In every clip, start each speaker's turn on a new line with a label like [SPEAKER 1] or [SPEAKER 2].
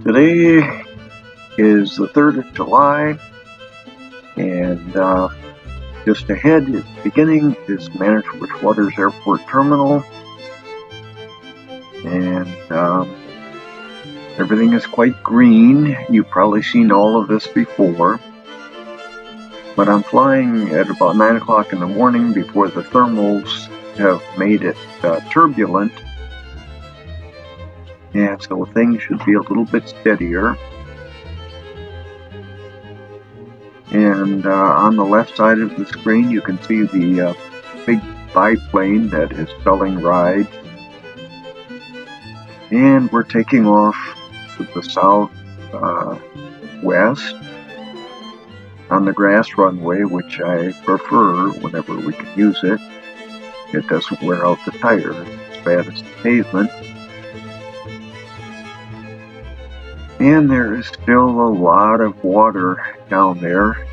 [SPEAKER 1] Today is the 3rd of July, and just ahead at the beginning is Manitowich Waters Airport Terminal, and everything is quite green. You've probably seen all of this before, but I'm flying at about 9 o'clock in the morning before the thermals have made it turbulent, and so things should be a little bit steadier. And on the left side of the screen you can see the big biplane that is selling rides, and we're taking off to the southwest on the grass runway, which I prefer whenever we can use it. It doesn't wear out the tires as bad as the pavement. And there is still a lot of water down there,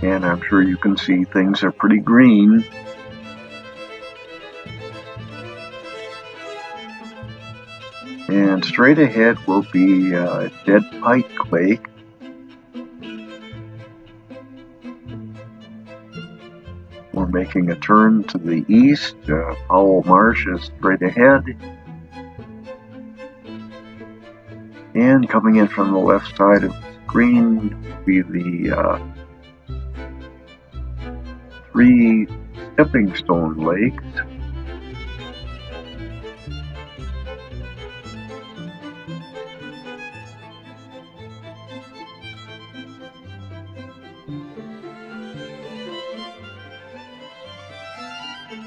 [SPEAKER 1] and I'm sure you can see things are pretty green. And straight ahead will be Dead Pike Lake. We're making a turn to the east. Powell Marsh is straight ahead. And coming in from the left side of the screen will be the 3 stepping stone lakes.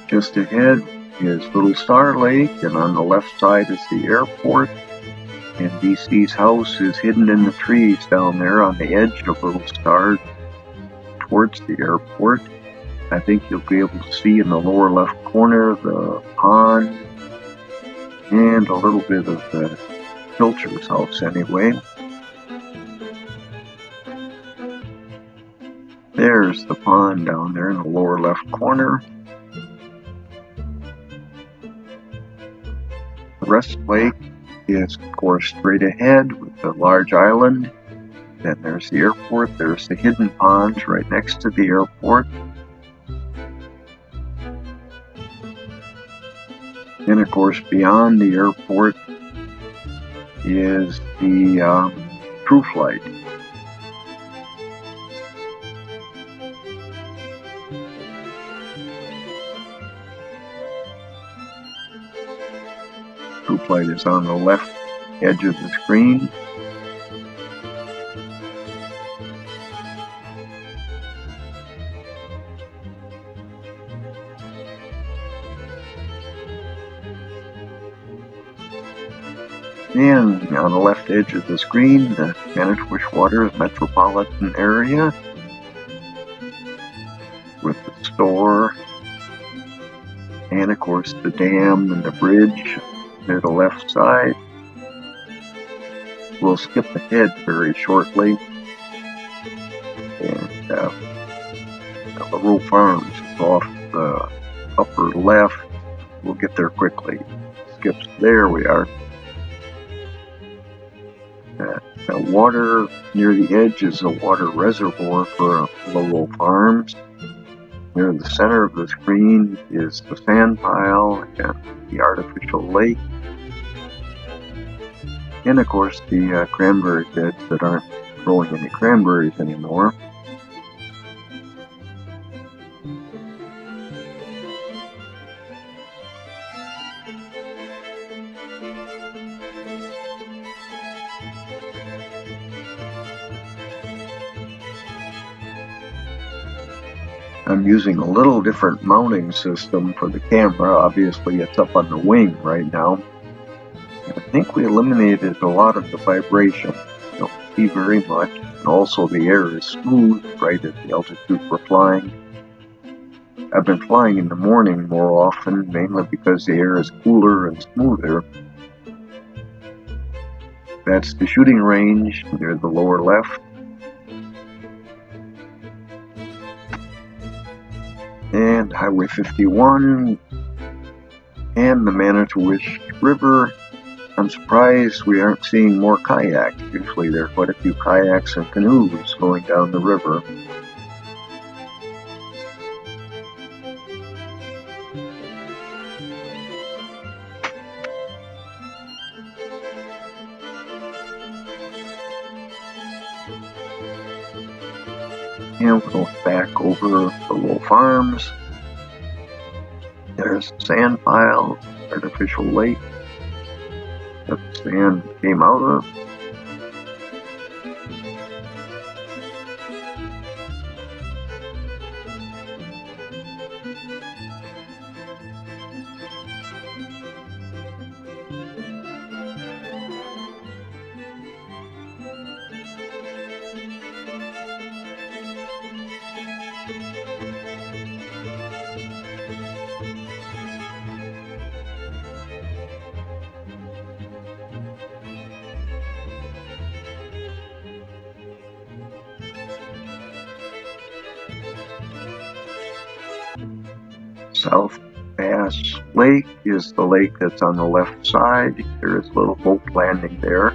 [SPEAKER 1] Just ahead is Little Star Lake, and on the left side is the airport. And DC's house is hidden in the trees down there on the edge of Little Star towards the airport. I think you'll be able to see in the lower left corner the pond and a little bit of the Pilcher's house anyway. There's the pond down there in the lower left corner. Rest Lake is, of course, straight ahead with the large island. Then there's the airport. There's the hidden ponds right next to the airport. And, of course, beyond the airport is the Proof Light. Proof Light is on the left edge of the screen. And on the left edge of the screen, the Manitowich Waters metropolitan area with the store and, of course, the dam and the bridge near the left side. We'll skip ahead very shortly, and LaRoe Farms is off the upper left. We'll get there quickly. Skips, there we are. The water near the edge is a water reservoir for LaRoe Farms. Near the center of the screen is the sand pile and the artificial lake. And, of course, the cranberry beds that aren't growing any cranberries anymore. I'm using a little different mounting system for the camera. Obviously, it's up on the wing right now. I think we eliminated a lot of the vibration. You don't see very much. And also the air is smooth right at the altitude we're flying. I've been flying in the morning more often, mainly because the air is cooler and smoother. That's the shooting range near the lower left. And Highway 51 and the Manitowich River I'm surprised we aren't seeing more kayaks. Usually there are quite a few kayaks and canoes going down the river. And we're going back over the Low Farms. There's the sand pile, artificial lake that the sand came out of. South Bass Lake is the lake that's on the left side. There is a little boat landing there.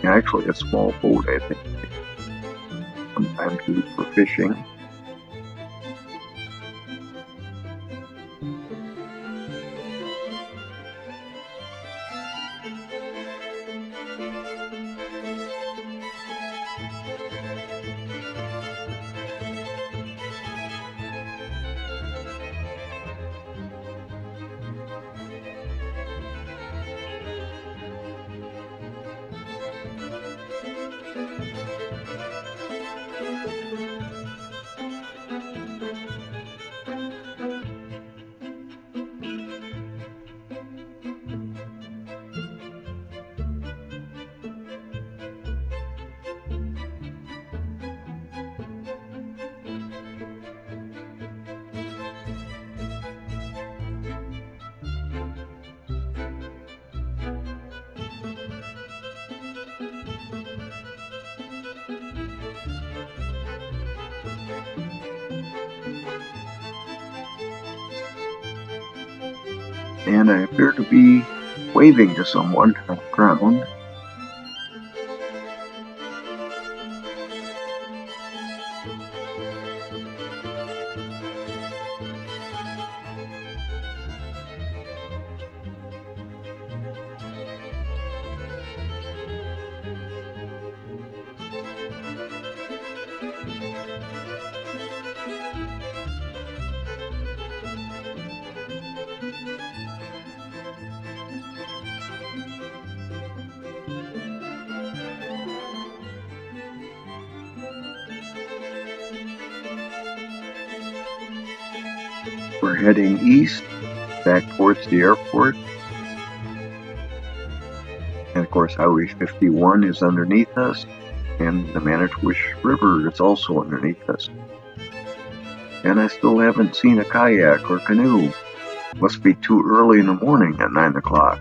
[SPEAKER 1] Actually, a small boat, I think. Sometimes used for fishing. And I appear to be waving to someone on the ground. We're heading east, back towards the airport. And of course, Highway 51 is underneath us, and the Manitowish River is also underneath us. And I still haven't seen a kayak or canoe. Must be too early in the morning at 9 o'clock.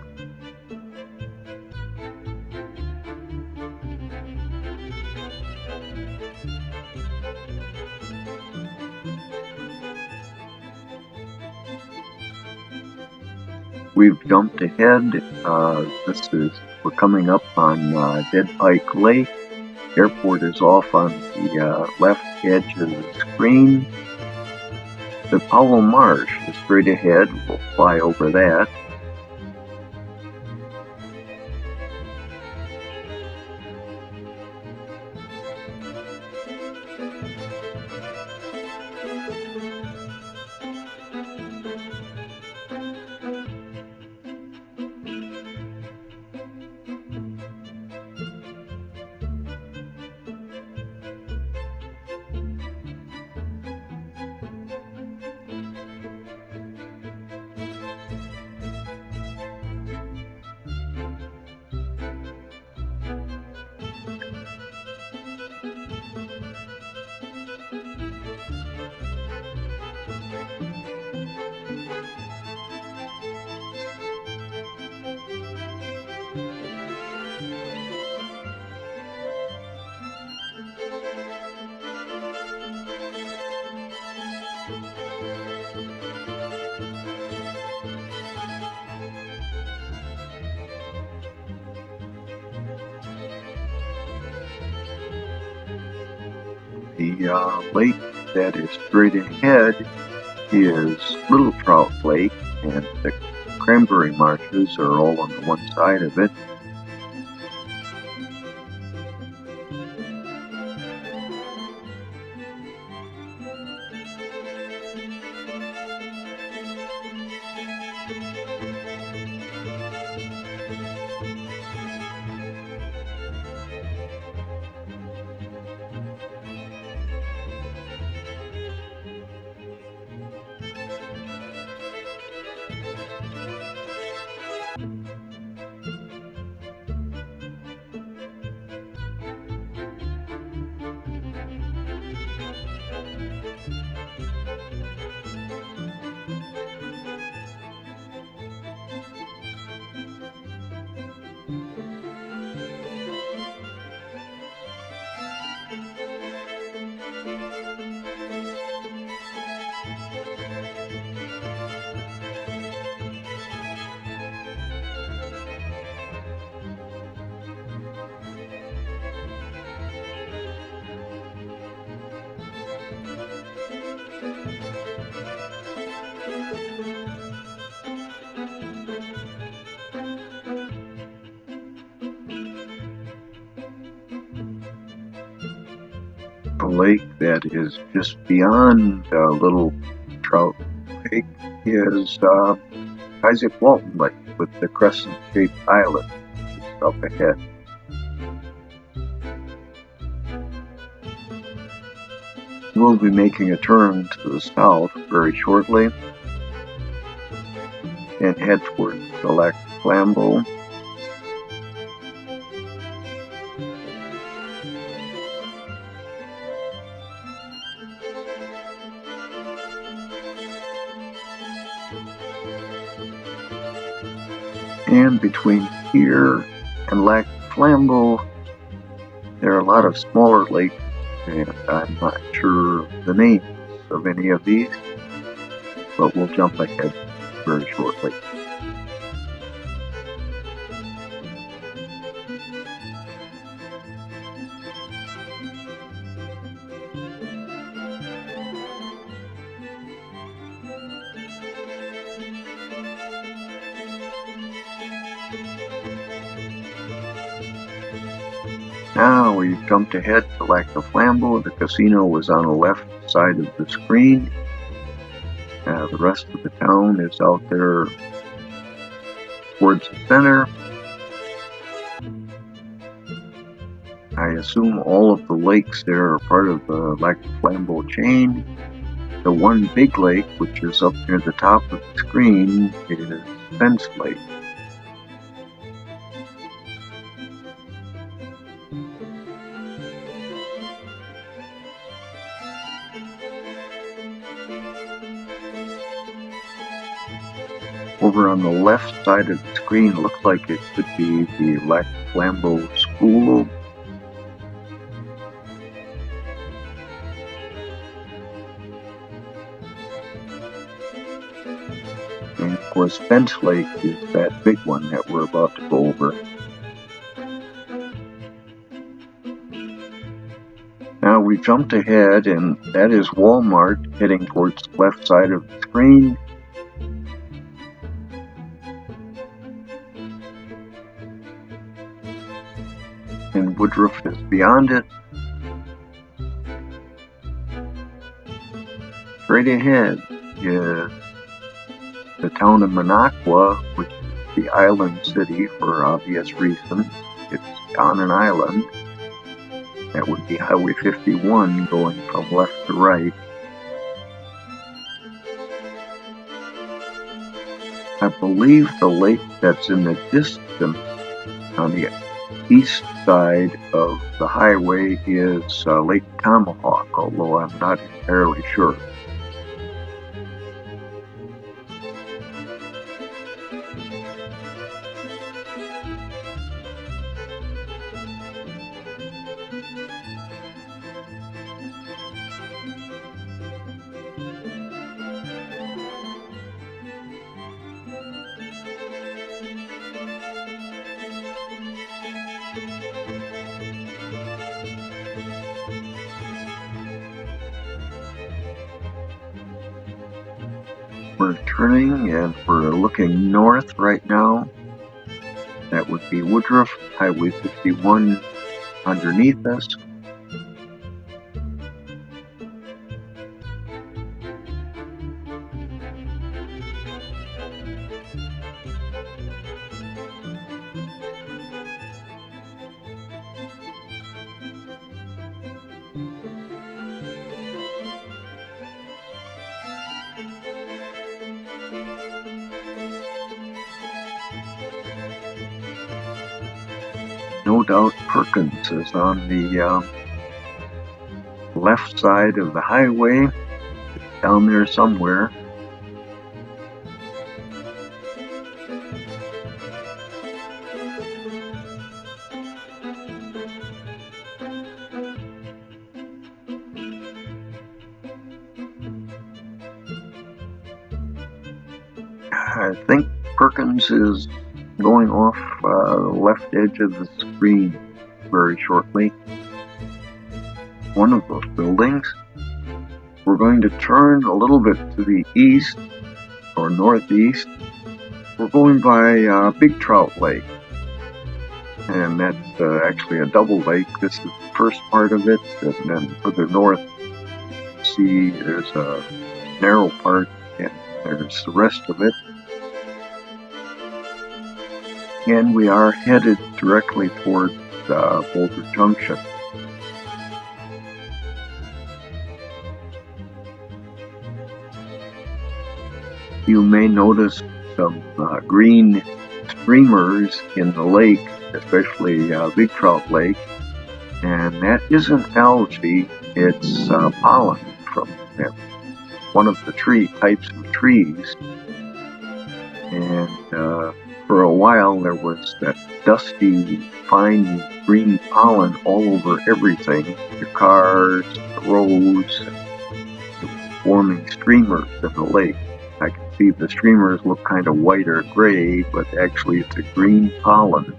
[SPEAKER 1] We've jumped ahead. We're coming up on Dead Pike Lake. Airport is off on the left edge of the screen. The Powell Marsh is straight ahead. We'll fly over that. The lake that is straight ahead is Little Trout Lake, and the cranberry marshes are all on the one side of it. The lake that is just beyond Little Trout Lake is Isaac Walton Lake with the crescent-shaped island just up ahead. We'll be making a turn to the south very shortly and head towards the Lac Flambeau. And between here and Lac Flambeau, there are a lot of smaller lakes, and I'm not sure the names of any of these, but we'll jump ahead very shortly. Now we've jumped ahead to Lac Flambeau. The casino was on the left side of the screen. The rest of the town is out there towards the center. I assume all of the lakes there are part of the Lac Flambeau chain. The one big lake, which is up near the top of the screen, is Spence Lake. Over on the left side of the screen looks like it could be the Lac Flambeau School. And of course, Spence Lake is that big one that we're about to go over. Now we jumped ahead, and that is Walmart heading towards the left side of the screen. And Woodruff is beyond it. Straight ahead is the town of Minocqua, which is the island city for obvious reasons. It's on an island. That would be Highway 51 going from left to right. I believe the lake that's in the distance on the east side of the highway is Lake Tomahawk, although I'm not entirely sure. We're turning and we're looking north right now. That would be Woodruff, Highway 51 underneath us. No doubt Perkins is on the left side of the highway, down there somewhere. I think Perkins is going off the left edge of the screen very shortly. One of those buildings. We're going to turn a little bit to the east or northeast. We're going by Big Trout Lake, and that's actually a double lake. This is the first part of it, and then further north, you see there's a narrow part, and there's the rest of it. And we are headed directly towards Boulder Junction. You may notice some green streamers in the lake, especially Big Trout Lake, and that isn't algae, it's pollen from one of the types of trees. And for a while there was that dusty, fine green pollen all over everything, the cars, the roads, it was forming streamers in the lake. I can see the streamers look kind of white or gray, but actually it's a green pollen.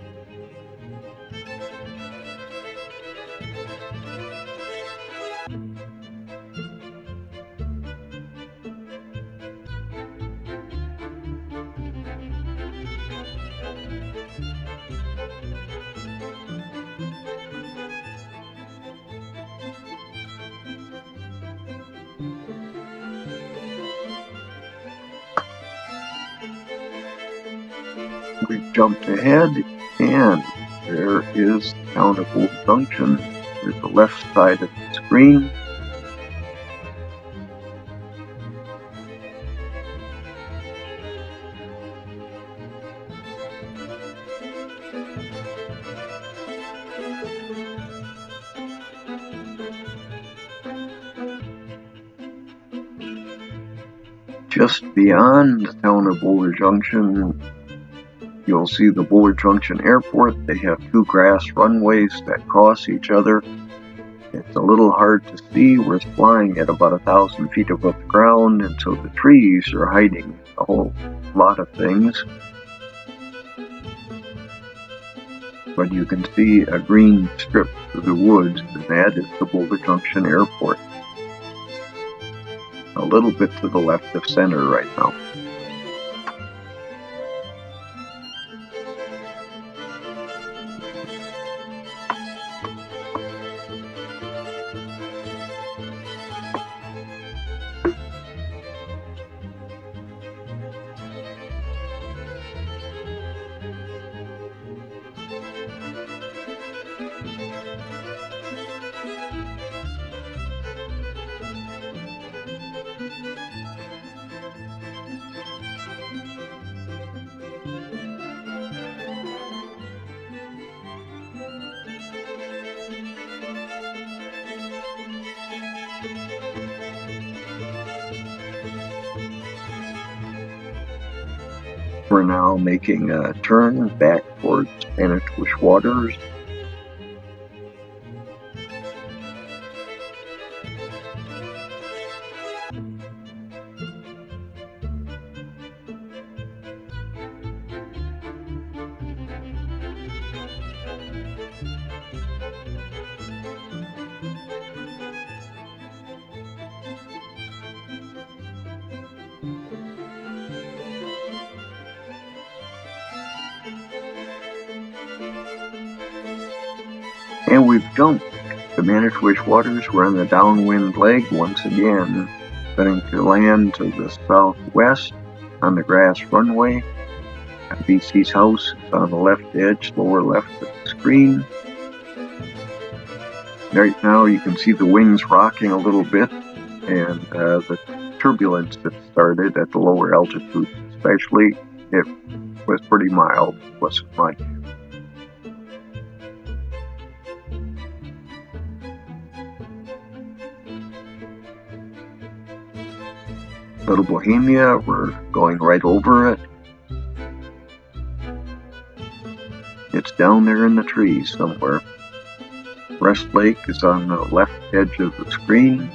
[SPEAKER 1] We've jumped ahead, and there is the town of Boulder Junction. There's the left side of the screen. Just beyond the town of Boulder Junction, you'll see the Boulder Junction Airport. They have two grass runways that cross each other. It's a little hard to see. We're flying at about 1,000 feet above the ground, and so the trees are hiding a whole lot of things. But you can see a green strip through the woods, and that is the Boulder Junction Airport. A little bit to the left of center right now. We're now making a turn back towards Manitowish Waters. And we've jumped. The Manitowish waters were on the downwind leg once again, heading to land to the southwest on the grass runway. BC's house is on the left edge, lower left of the screen. Right now you can see the wings rocking a little bit, and the turbulence that started at the lower altitudes especially, it was pretty mild, it wasn't much. Little Bohemia, we're going right over it. It's down there in the trees somewhere. Rest Lake is on the left edge of the screen.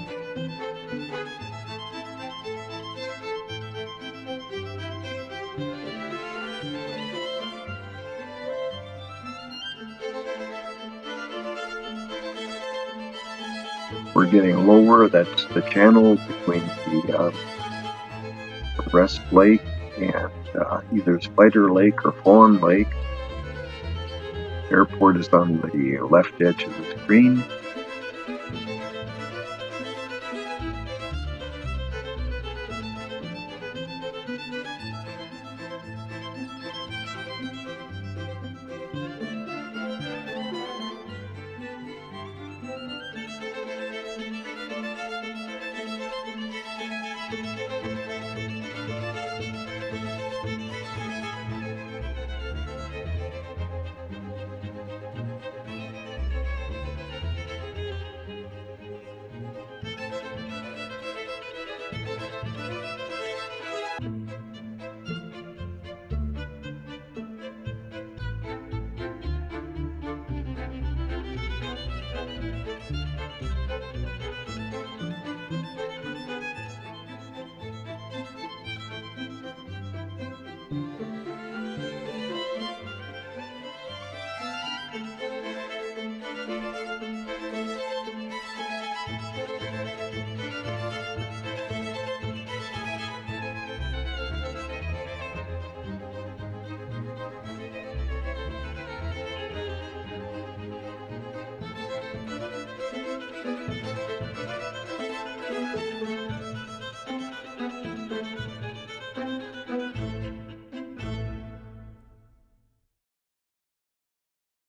[SPEAKER 1] We're getting lower. That's the channel between the Rest Lake and either Spider Lake or Fawn Lake. Airport is on the left edge of the screen.